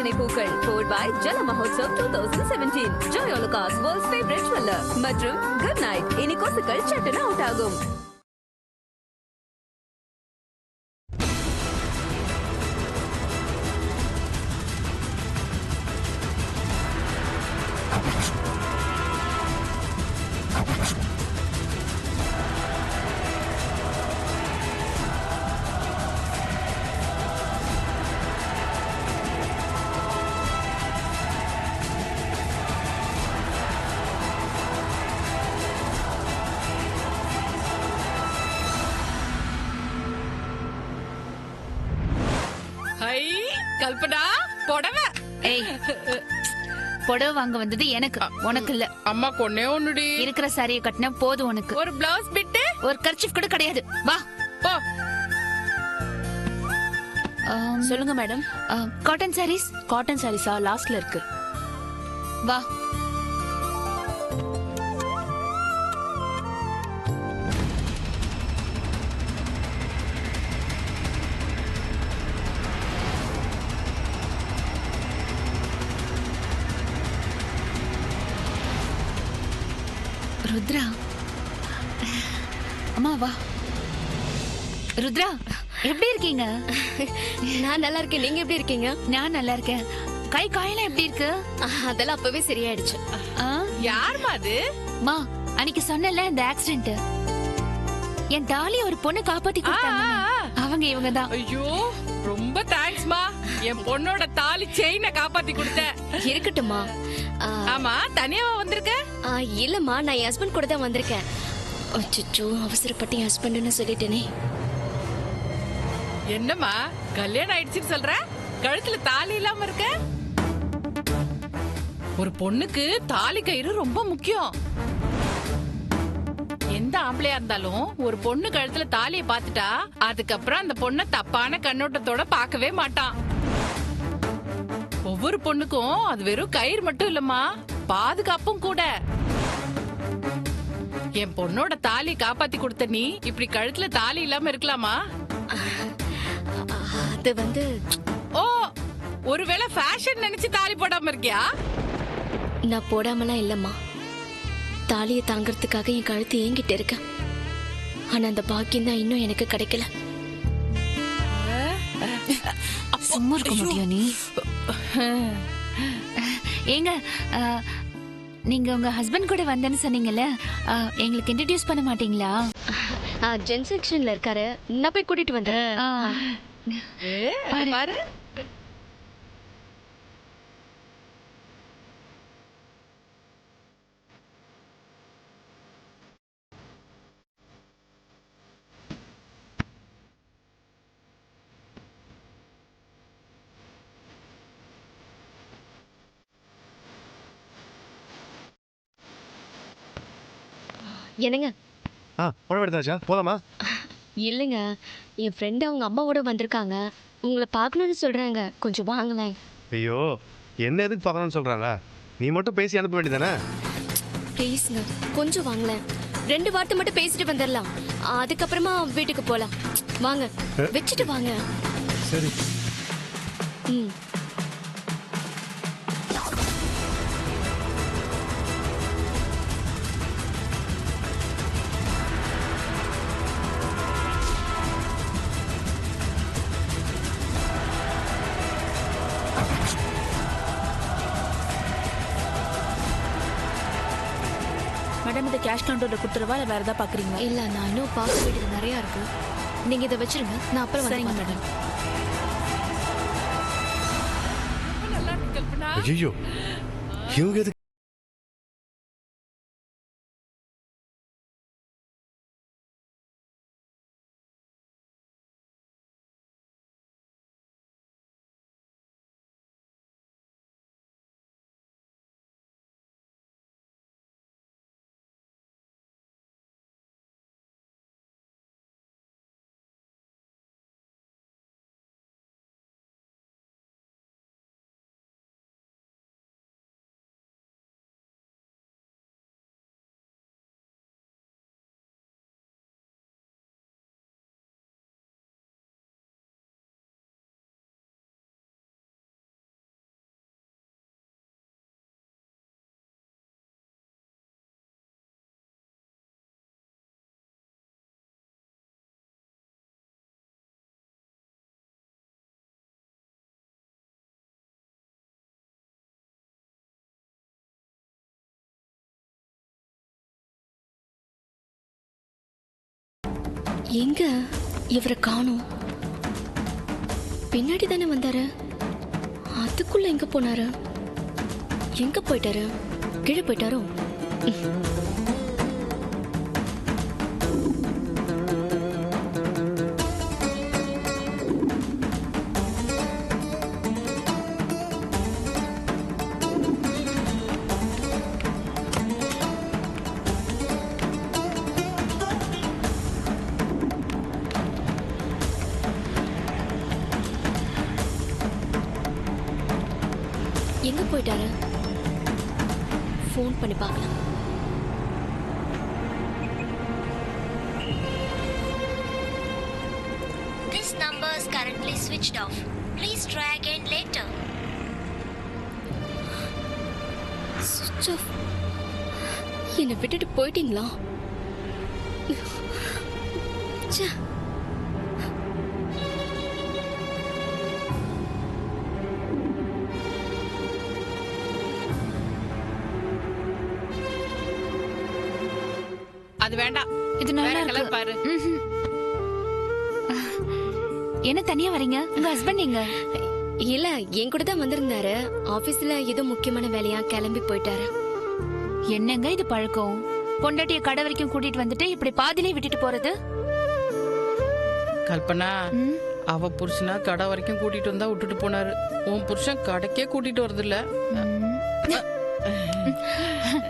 நவீன பூக்கள் powered by ஜல Mahotsav 2017. Joy Alucas, world's favorite jeweler. மற்றும் good night. இனி கொசுக்கள் சட்டுன்னு அவுட் ஆகும். கல்பனா புடவை. ஏய், புடவை வாங்க வந்தது எனக்கு, உனக்கு இல்ல. அம்மா கொன்னே ஒண்ணுடி. இருக்கிற சாரியை கட்டினா போதும் உனக்கு. ஒரு பிளவுஸ் பிட்டு, ஒரு கர்ச்சீஃப் கூட கிடையாது. வா போ. சொல்லுங்க மேடம். காட்டன் சாரீஸ். காட்டன் சாரீஸா? லாஸ்ட்ல இருக்கு. வா. ருத்ரா, அம்மா வா. ருத்ரா, எப்படி இருக்கீங்க? நான் நல்லா இருக்கேன். நீங்க எப்படி இருக்கீங்க? நான் நல்லா இருக்கேன். கை காயெல்லாம் எப்படி இருக்கு? அதெல்லாம் அப்பவே சரியாயிடுச்சு. யாருமா அது? மா, அன்னைக்கு சொன்னல இந்த ஆக்சிடென்ட், என் தாலி ஒரு பொண்ணு காப்பாத்தி கொடுத்தாங்க. அவங்க இவங்க தான். ஐயோ, ரொம்ப தேங்க்ஸ்மா. என் பொண்ணோட தாலி செயினை காப்பாத்தி கொடுத்த. இருக்கட்டும்மா. ஆமா, தனியாவா வந்திருக்க? இல்லம்மா, நான் என் ஹஸ்பண்ட் கூட தான் வந்திருக்கேன். அச்சோ, அவசரப்பட்டு என் ஹஸ்பண்ட்னு சொல்லிட்டேனே. என்னம்மா கல்யாணம் ஆயிடுச்சுன்னு சொல்ற, கழுத்துல தாலி இல்லாம இருக்க? ஒரு பொண்ணுக்கு தாலி கயிறு ரொம்ப முக்கியம். எந்த ஆம்பளையா இருந்தாலும் ஒரு பொண்ணு கழுத்துல தாலியை பாத்துட்டா அதுக்கப்புறம் அந்த பொண்ணை தப்பான கண்ணோட்டத்தோட பார்க்கவே மாட்டான். ஒவ்வொரு பொண்ணுக்கும் அது வெறும் கயிறு மட்டும் இல்லம்மா, பாதுகாப்பும் கூட. என் பொண்ணோட தாலி காப்பாத்தி கொடுத்த நீ இப்படி கழுத்துல தாலி இல்லாம இருக்கலாமா? அது வந்து, ஓ, ஒருவேளை ஃபேஷன் நினைச்சு தாலி போடாம இருக்கியா? நான் போடாமலாம் இல்லம்மா. தாலியை தாங்கறதுக்காக என் கழுத்து ஏங்கிட்டு இருக்கேன். ஆனா அந்த பாக்கியம் தான் இன்னும் எனக்கு கிடைக்கல. சும்மா இருக்க முடியும் நீ? ஏங்க, நீங்க உங்க ஹஸ்பண்ட் கூட வந்தேன்னு சொன்னீங்கல்ல, எங்களுக்கு இன்ட்ரடியூஸ் பண்ண மாட்டீங்களா? ஜென் செக்ஷன்ல இருக்காரு, நான் போய் கூட்டிட்டு வந்தேன். பாரு. என்னங்க? புடவை எடுத்தாச்சா? போலாமா? இல்லைங்க, என் ஃப்ரெண்டு அவங்க அம்மாவோட வந்திருக்காங்க. உங்களை பார்க்கணும்னு சொல்றாங்க. கொஞ்சம் வாங்களேன். ஐயோ, என்ன எதுக்கு பார்க்கணும்னு சொல்றாங்க? நீ மட்டும் பேசி அனுப்ப வேண்டியதானே? ப்ளீஸ்ங்க, கொஞ்சம் வாங்களேன். 2 வார்த்தை மட்டும் பேசிட்டு வந்துடலாம். அதுக்கப்புறமா வீட்டுக்கு போலாம். வாங்க, வச்சுட்டு வாங்க. சரி. ம். மேடம், இதை கேஷ் கவுண்டர்ல கொடுத்துருவா இல்ல வேற ஏதாவது பாக்குறீங்களா? இல்ல, நான் இன்னும் பார்க்க வேண்டியது நிறைய இருக்கு. நீங்க இதை வச்சிருங்க, நான் அப்புறம் சரிங்க வந்து மேடம். நல்லா இருக்கு கல்பனா. ஐயோ, இவங்க எதுக்கு எங்க இவரை காணோம்? பின்னாடி தானே வந்தாரு. அதுக்குள்ள எங்க போனாரு? எங்க போயிட்டாரு? கீழே போயிட்டாரோ? எங்க போயிட்டாரு? ஃபோன் பண்ணி பார்க்கலாம். This number is currently switched off. Please try again later. சுவிட்ச் ஆஃப். என்னை விட்டுட்டு போயிட்டீங்களா? ச்சே. அது வேண்டாம். இது வேற நல்லா கலர் இருக்கு. பாரு. என்ன தனியா வரீங்க? உங்க ஹஸ்பண்ட் எங்க? இல்ல, என் கூட தான் வந்திருந்தாரு. ஆபீஸ்ல ஏதோ முக்கியமான வேலையா கிளம்பி போயிட்டாரு. என்னங்க இது பழக்கம்? பொண்டாட்டிய கடை வரைக்கும் கூட்டிட்டு வந்துட்டு இப்படி பாதியிலே விட்டுட்டு போறது? கல்பனா, ம்? அவ புருஷனா கடை வரைக்கும் கூட்டிட்டு வந்தா விட்டுட்டு போனாரு. உன் புருஷன் கடைக்கே கூட்டிட்டு வரது இல்ல.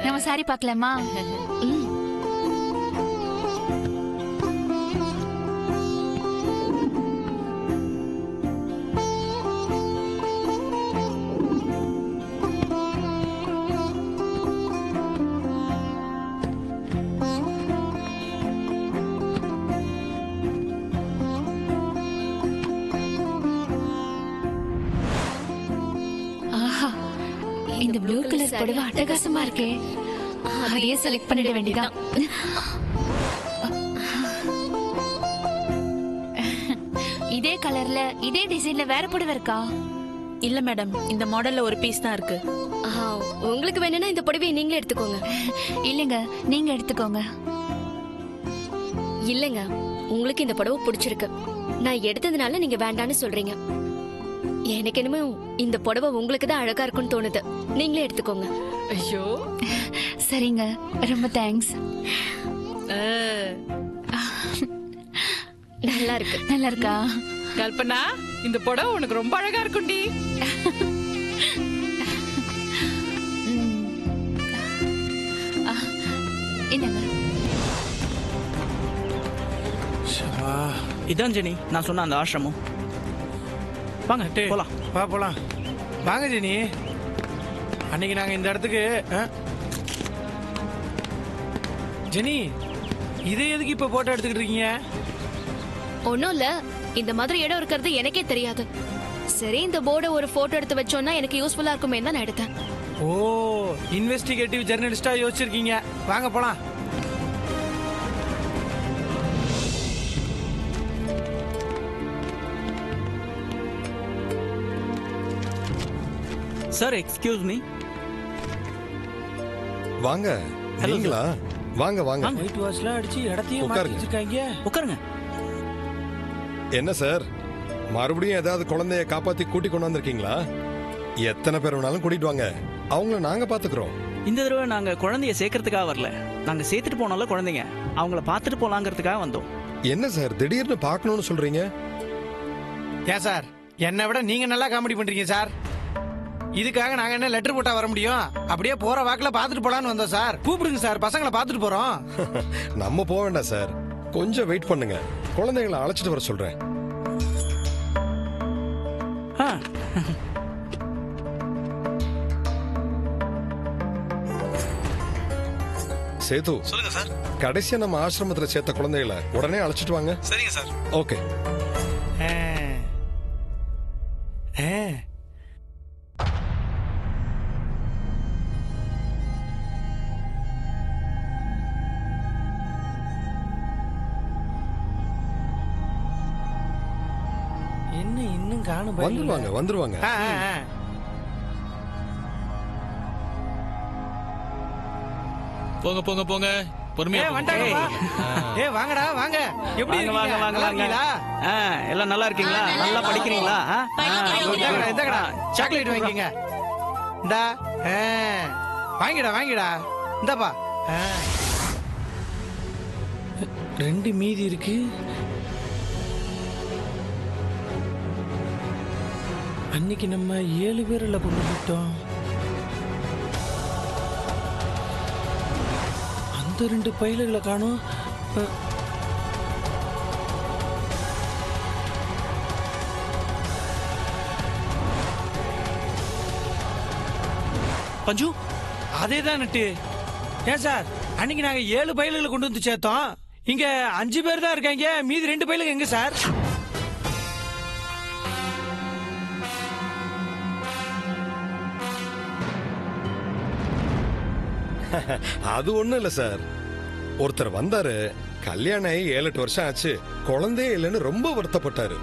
நம்ம சாரி பார்க்கலாமா? ம். ஆஹா, இந்த ப்ளூ கலர் புடவை அட்டகாசமா இருக்கே. அதையே செலக்ட் பண்ணிட வேண்டியதான். இதே கலர்ல இதே டிசைன்ல வேற புடவை இருக்கா? இல்ல மேடம், இந்த மாடல்ல ஒரு பீஸ் தான் இருக்கு. உங்களுக்கு வேணும்னா இந்த புடவையை நீங்களே எடுத்துக்கோங்க. இல்லங்க, நீங்க எடுத்துக்கோங்க. இல்லங்க, உங்களுக்கு இந்த புடவை பிடிச்சிருக்கு. நான் எடுத்ததுனால நீங்க வேண்டான்னு சொல்றீங்க. எனக்கு என்னமோ இந்த புடவை உங்களுக்கு தான் அழகா இருக்கும்னு தோணுது. நீங்களே எடுத்துக்கோங்க. ஐயோ, சரிங்க, ரொம்ப தேங்க்ஸ். நல்லா இருக்கு. நல்லா இருக்கா? கல்பனா, இந்த புடவை உனக்கு ரொம்ப அழகா இருக்கும்டி. என்னங்க? இதான் ஜெனி, நான் சொன்ன அந்த ஆசிரமம். வாங்க போலாம். வா போலாம். வாங்க ஜெனி. அன்னைக்கு நாங்க இந்த இடத்துக்கு ஜெனி, இதை எதுக்கு இப்ப போட்டோ எடுத்துக்கிட்டு இருக்கீங்க? ஒன்னும் இல்ல, இந்த மாதிரி இடம் இருக்கிறது எனக்கே தெரியாது. சரி, இந்த போர்டை ஒரு போட்டோ எடுத்து வச்சோம்னா எனக்கு யூஸ்ஃபுல்லா இருக்குமே தான் நான் எடுத்தேன். ஓ, இன்வெஸ்டிகேட்டிவ் ஜெர்னலிஸ்டா யோசிச்சிருக்கீங்க. வாங்க போலாம். Sir, excuse me. வாங்க. நீங்களா? வாங்க வாங்க. ஒயிட் வாஷ்லாம் அடிச்சு இடத்தையும் உட்காருங்க. மாத்தி வச்சிருக்காங்க. உட்காருங்க. என்ன சார், மறுபடியும் ஏதாவது குழந்தைய காப்பாத்தி கூட்டி கொண்டு வந்திருக்கீங்களா? எத்தனை பேர் வேணாலும் கூட்டிட்டு வாங்க, அவங்கள நாங்க பாத்துக்கிறோம். இந்த தடவை நாங்க குழந்தைய சேர்க்கறதுக்காக வரல. நாங்க சேர்த்துட்டு போனால குழந்தைங்க, அவங்கள பார்த்துட்டு போலாங்கிறதுக்காக வந்தோம். என்ன சார், திடீர்னு பார்க்கணும்னு சொல்றீங்க? ஏன் சார், என்னை விட நீங்க நல்லா காமெடி பண்றீங்க சார். இதுக்காக நாங்க என்ன லெட்டர் போட்டா வர முடியும்? அப்படியே போற வாக்குல பாத்துட்டு போலான்னு வந்தோம் சார். கூப்பிடுங்க சார், பசங்களை பாத்துட்டு போறோம். நம்ம போக வேண்டாம் சார், கொஞ்சம் வெயிட் பண்ணுங்க. குழந்தைகளை அழைச்சிட்டு வர சொல்றேன். சேது, சொல்லுங்க சார். கடைசியா நம்ம ஆசிரமத்துல சேர்த்த குழந்தைகளை உடனே அழைச்சிட்டு வாங்க. சரிங்க சார். ஓகே. என்ன இன்னும் காணும்? வந்துருவாங்க வந்துருவாங்க. போங்க போங்க போங்க, பொறுமையா வந்துட்டாங்கப்பா. வாங்கடா வாங்க. எப்படி வாங்க வாங்க இருக்கீங்க? வாங்க நல்லா வாங்க. இருக்கீங்களா? எல்லாம் நல்லா இருக்கீங்களா? நல்லா படிக்கிறீங்களா? இந்தாங்கடா சாக்லேட் வாங்கிக்கங்க. இந்தா வாங்கிடா வாங்கிடா. இந்தாப்பா 2 மீதி இருக்கு. அன்னைக்கு நம்ம 7 பேர்ல கொண்டு விட்டோம். அந்த 2 பையல்களை காணோம். பஞ்சு அதேதான் நட்டு. ஏன் சார் அன்னைக்கு நாங்க 7 பையல்களை கொண்டு வந்து சேர்த்தோம். இங்க 5 பேர் தான் இருக்காங்க. மீதி 2 பையலுக்கு எங்க சார்? அது ஒண்ணும் இல்ல சார். ஒருத்தர் வந்தாரு, கல்யாணம் ஆகி 7-8 வருஷம் ஆச்சு, குழந்தையே இல்லைன்னு ரொம்ப வருத்தப்பட்டாரு.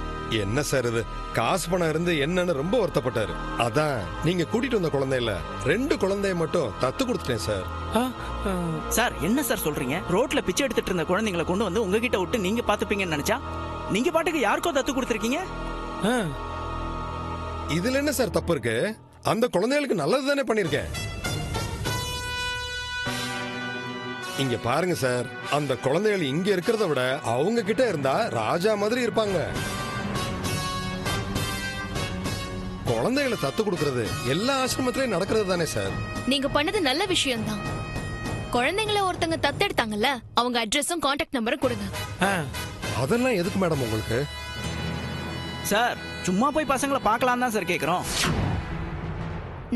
என்ன சார் இது, காசு பணம் இருந்து என்னன்னு ரொம்ப வருத்தப்பட்டாரு. அதான் நீங்க கூட்டிட்டு வந்த குழந்தை இல்ல, 2 குழந்தைய மட்டும் தத்து கொடுத்துட்டேன் சார். சார் என்ன சார் சொல்றீங்க? ரோட்ல பிச்சை எடுத்துட்டு இருந்த குழந்தைங்களை கொண்டு வந்து உங்ககிட்ட விட்டு நீங்க பாத்துப்பீங்கன்னு நினைச்சா நீங்க பாட்டுக்கு யாருக்கோ தத்து கொடுத்துருக்கீங்க. இதுல என்ன சார் தப்பு இருக்கு? அந்த குழந்தைகளுக்கு நல்லது தானே பண்ணிருக்கேன். இங்க பாருங்க சார், அந்த குழந்தைகள் இங்க இருக்கிறத விட அவங்க கிட்ட இருந்தா ராஜா மாதிரி இருப்பாங்க. குழந்தைகளை தத்து கொடுக்கறது எல்லா ஆசிரமத்திலயும் நடக்கிறது தானே சார். நீங்க பண்ணது நல்ல விஷயம் தான். குழந்தைங்களை ஒருத்தங்க தத்தெடுத்தாங்கல்ல, அவங்க அட்ரஸும் கான்டாக்ட் நம்பரும் கொடுங்க. அதெல்லாம் எதுக்கு மேடம் உங்களுக்கு? சார் சும்மா போய் பசங்களை பார்க்கலாம் தான் சார் கேக்குறோம்.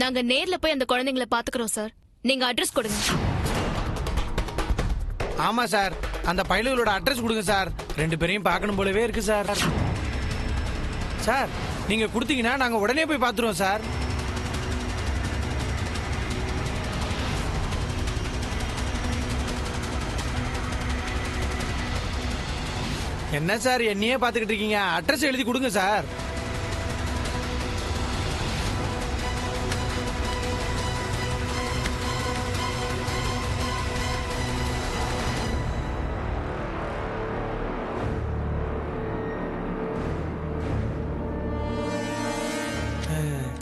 நாங்க நேர்ல போய் அந்த குழந்தைங்களை பாத்துக்கிறோம் சார். நீங்க அட்ரஸ் கொடுங்க. ஆமா சார், அந்த பையல்களோட அட்ரஸ் கொடுங்க சார். 2 பேரையும் பார்க்கணும் போலவே இருக்கு சார். சார் நீங்க கொடுத்தீங்கன்னா நாங்க உடனே போய் பார்த்துருவோம் சார். என்ன சார் என்னையே பார்த்துக்கிட்டு இருக்கீங்க? அட்ரஸ் எழுதி கொடுங்க சார்.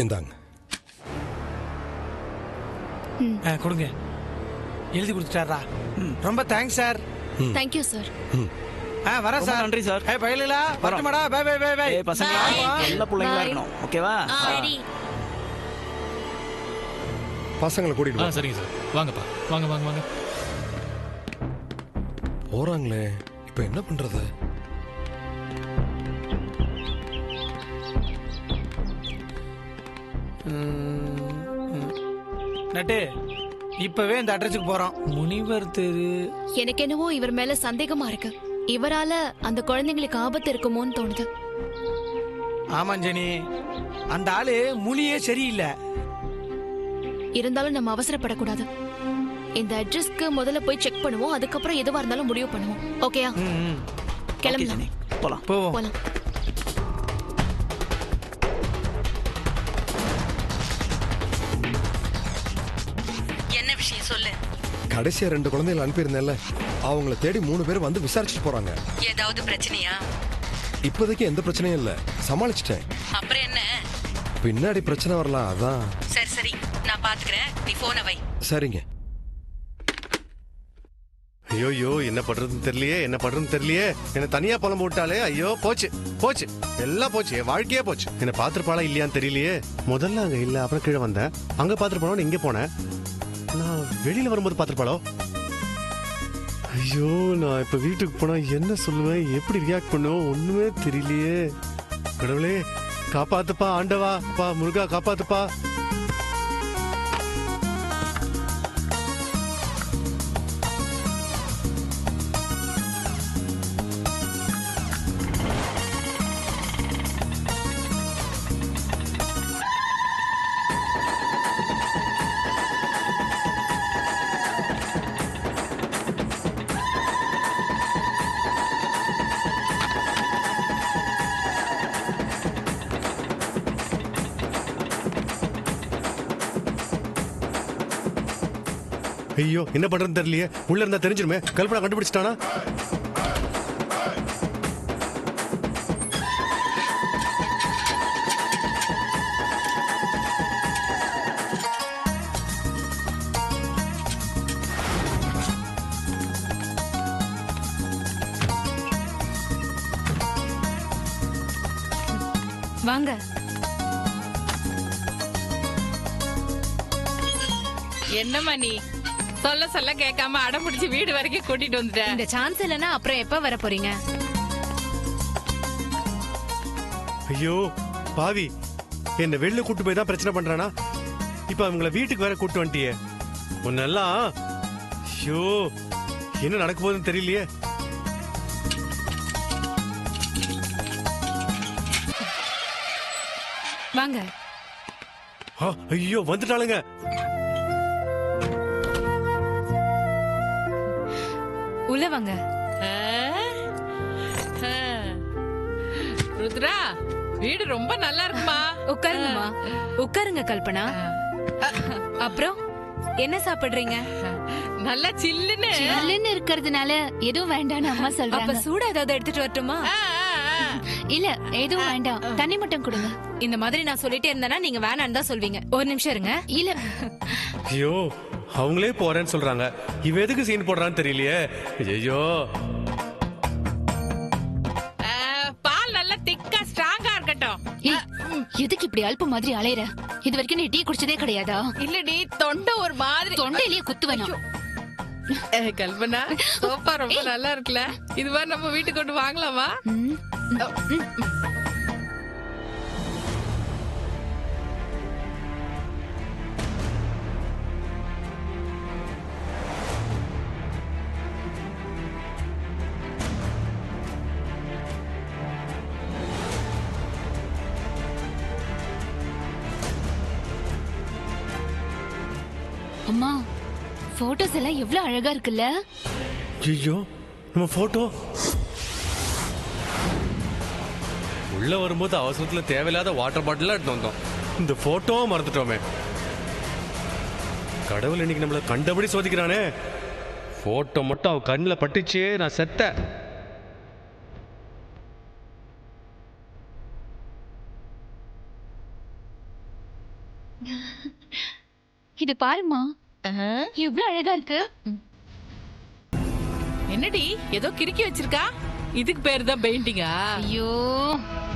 இந்தாங்க. கொடுங்க. எழுதி கொடுத்துட்டாரா? ரொம்ப தேங்க்ஸ் சார். Thank you sir. வரேன் ரொம்ப சார். நன்றி சார். பையலா வரட்டுமாடா? Bye bye bye bye. பசங்க நல்ல பிள்ளைங்களா இருக்கணும். ஓகேவா? பசங்களை கூட்டிட்டு வா. சரிங்க சார். வாங்கப்பா, வாங்க வாங்க வாங்க. போறாங்களே, இப்ப என்ன பண்றது? நட்டு இப்பவே இந்த அட்ரஸுக்கு போறோம். முனிவர் தெரு. எனக்கு என்னவோ இவர் மேல சந்தேகமா இருக்கு. இவரால அந்த குழந்தைங்களுக்கு ஆபத்து இருக்குமோன்னு தோணுது. ஆமாஞ்சனி, அந்த ஆளு மொழியே சரியில்லை. இருந்தாலும் நம்ம அவசரப்படக்கூடாது. இந்த அட்ரஸ்க்கு முதல்ல போய் செக் பண்ணுவோம். அதுக்கப்புறம் எதுவா இருந்தாலும் முடிவு பண்ணுவோம். ஓகேயா? கிளம்பலாம். போலாம் போலாம். என்ன விஷயம் சொல்லு. கடைசியா 2 குழந்தைகள் அனுப்பியிருந்தேன்ல, அவங்கள தேடி 3 பேர் வந்து விசாரிச்சுட்டு போறாங்க. ஏதாவது பிரச்சனையா? இப்போதைக்கு எந்த பிரச்சனையும் இல்ல, சமாளிச்சிட்டேன். அப்புறம் என்ன? பின்னாடி பிரச்சனை வரலாம், அதான். சரி சரி, நான் பாத்துக்கிறேன். நீ போனை வை. சரிங்க. ஐயோ என்ன பண்றதுன்னு தெரியலையே, என்ன பண்றதுன்னு தெரியலையே. என்ன தனியா புலம்பு விட்டாலே. ஐயோ போச்சு போச்சு, எல்லாம் போச்சு, என் வாழ்க்கையே போச்சு. என்ன பாத்துருப்பாளா இல்லையான்னு தெரியலையே. முதல்ல அங்க இல்ல, அப்புறம் கீழே வந்தேன். அங்க பாத்துருப்பானோ, இங்க போனேன். நான் வெளியில வரும்போது பாத்துருப்பாளோ. ஐயோ நான் இப்ப வீட்டுக்கு போனா என்ன சொல்லுவேன், எப்படி ரியாக்ட் பண்ணுவோம், ஒண்ணுமே தெரியலையே. கடவுளே காப்பாத்துப்பா, ஆண்டவா பா, முருகா காப்பாத்துப்பா. ஐயோ என்ன பண்றதுன்னு தெரியலையே. உள்ள இருந்தா தெரிஞ்சிருமே. கல்பனா கண்டுபிடிச்சிட்டானா? வாங்க. என்னம்மா நீ சொல்ல சொல்ல கேட்காம அடம் பிடிச்சு வீடு வரைக்கும் கூட்டிட்டு வந்துட்ட. இந்த சான்ஸ் இல்லனா அப்புறம் எப்ப வர போறீங்க? ஐயோ பாவி, என்ன வெளில கூட்டு போய் தான் பிரச்சனை பண்றானா? இப்ப அவங்கள வீட்டுக்கு வேற கூட்டு வந்துட்டியே. முன்னெல்லாம் ஐயோ என்ன நடக்க போகுதுன்னு தெரியலையே. வாங்க. ஐயோ வந்துட்டாளுங்க. உள்ள வாங்க. ருத்ரா, வீடு ரொம்ப நல்லா இருக்குமா. உட்காருங்கம்மா. உட்காருங்க கல்பனா. அப்புறம் என்ன சாப்பிடுறீங்க? நல்லா சில்லுன்னு சில்லுன்னு இருக்கிறதுனால எதுவும் வேண்டாம்னு அம்மா அப்ப சொல்றாங்க. சூடா ஏதாவது எடுத்துட்டு வரட்டுமா? இல்ல எதுவும் வேண்டாம், தண்ணி மட்டும் கொடுங்க. இந்த மாதிரி நான் சொல்லிட்டே இருந்தேன்னா நீங்க வேணான்னு தான் சொல்வீங்க. ஒரு நிமிஷம் இருங்க. இல்ல ஐயோ அவங்களே போறேன்னு சொல்றாங்க. இவ எதுக்கு சீன் போடுறான்னு தெரியலையே. ஐயோ பால் நல்லா திக்கா ஸ்ட்ராங்கா இருக்கட்டும். ஏய், எதுக்கு இப்படி அல்ப மாதிரி அலையற? இது வரைக்கும் நீ டீ குடிச்சதே கிடையாதா? இல்லடி, தொண்டை ஒரு மாதிரி. தொண்டையிலேயே குத்து வேணும். கல்பனா, சோப்பா ரொம்ப நல்லா இருக்குல்ல. இது மாதிரி நம்ம வீட்டுக்கு கொண்டு வாங்கலாமா? அம்மா, போட்டோஸ் எல்லாம் எவ்வளவு அழகா இருக்குல்ல? ஐயோ நம்ம போட்டோ உள்ள வரும்போது அவசரத்துல தேவையில்லாத வாட்டர் பாட்டில் எடுத்து வந்தோம். இந்த போட்டோவை மறந்துட்டோமே. கடவுள் இன்னைக்கு நம்மள கண்டபடி சோதிக்கிறானே. போட்டோ மட்டும் அவ கண்ணில் பட்டுச்சே, நான் செத்த. இது பாருமா, எவ்வளவு அழகா இருக்கு. என்னடி ஏதோ கிறுக்கி வச்சிருக்கா? இதுக்கு பேரு தான் பெயிண்டிங்கா? ஐயோ,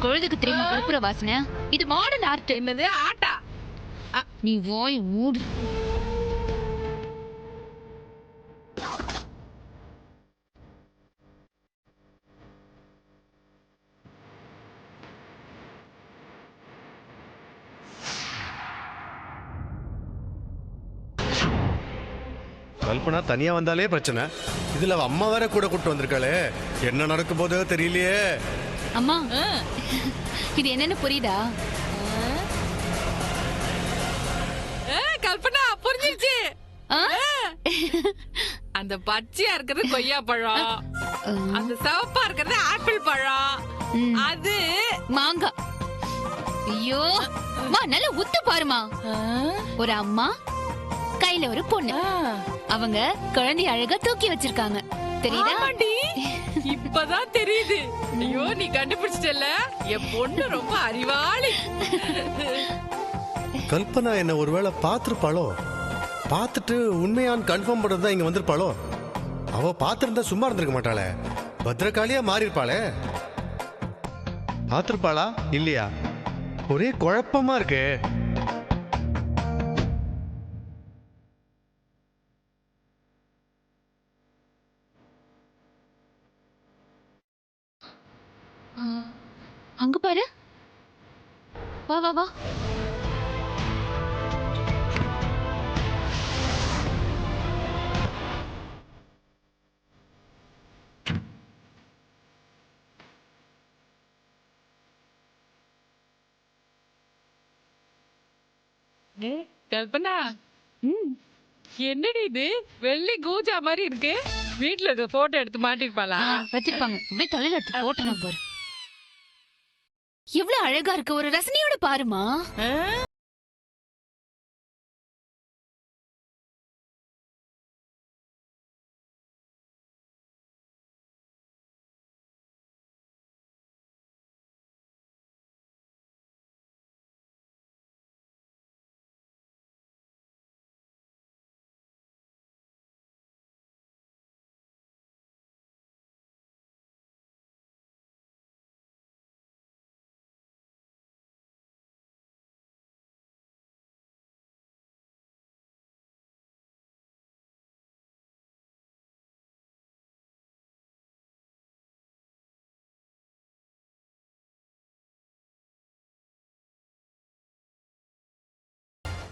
குழந்தைக்கு தெரியுமா கற்பூர வாசனை? இது மாடர்ன் ஆர்ட். என்னது ஆட்டா? நீ வாய் மூடு. கல்பனா தனியா வந்தாலே பிரச்சனை. இதுல அவ அம்மா வேற கூட கூட்டு வந்திருக்காளே. என்ன நடக்கும் போதோ தெரியலையே. அம்மா, இது என்னன்னு புரியுதா? கல்பனா புரிஞ்சிருச்சு. அந்த பச்சையா இருக்கிறது கொய்யா பழம், அந்த சிவப்பா இருக்கிறது ஆப்பிள் பழம், அது மாங்காய். ஐயோ மா, நல்லா உத்து பாருமா. ஒரு அம்மா கையில ஒரு பொண்ணு, அவங்க குழந்தை அழகா தூக்கி வச்சிருக்காங்க. தெரியுதா? இப்பதான் தெரியுது. ஐயோ நீ கண்டுபிடிச்சிட்டல. என் பொண்ணு ரொம்ப அறிவாளி. கல்பனா என்ன ஒருவேளை பார்த்திருப்பாளோ? பார்த்துட்டு உண்மையான்னு கன்ஃபார்ம் பண்றதுதான் இங்க வந்திருப்பாளோ? அவ பார்த்திருந்தா சும்மா இருந்திருக்க மாட்டாளே. பத்ரகாளியா மாறி இருப்பாளே. பார்த்திருப்பாளா இல்லையா? ஒரே குழப்பமா இருக்கு. அங்க பாரு. வா வா வா. கல்பனா, என்னடி இது வெள்ளி கூஜா மாதிரி இருக்கு? வீட்டுல இருக்க போட்டோ எடுத்து மாட்டிருப்பாளா? வச்சிருப்பாங்க. அப்படியே தலையில எடுத்து போட்டணும் பாரு. எவ்வளவு அழகா இருக்கு. ஒரு ரசனையோட பாருமா.